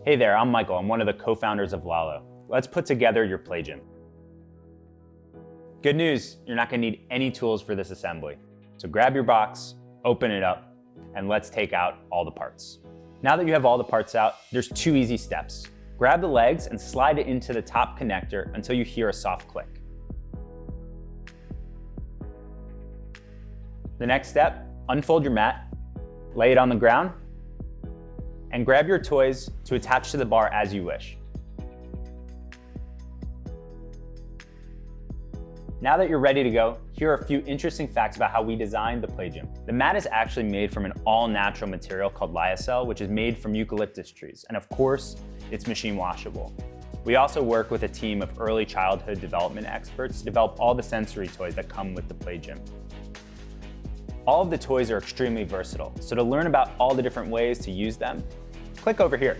Hey there, I'm Michael. I'm one of the co-founders of Lalo. Let's put together your play gym. Good news, you're not gonna need any tools for this assembly. So grab your box, open it up, and let's take out all the parts. Now that you have all the parts out, there's 2 easy steps. Grab the legs and slide it into the top connector until you hear a soft click. The next step, unfold your mat, lay it on the ground, and grab your toys to attach to the bar as you wish. Now that you're ready to go, here are a few interesting facts about how we designed the play gym. The mat is actually made from an all-natural material called lyocell, which is made from eucalyptus trees. And of course, it's machine washable. We also work with a team of early childhood development experts to develop all the sensory toys that come with the play gym. All of the toys are extremely versatile, so to learn about all the different ways to use them, click over here.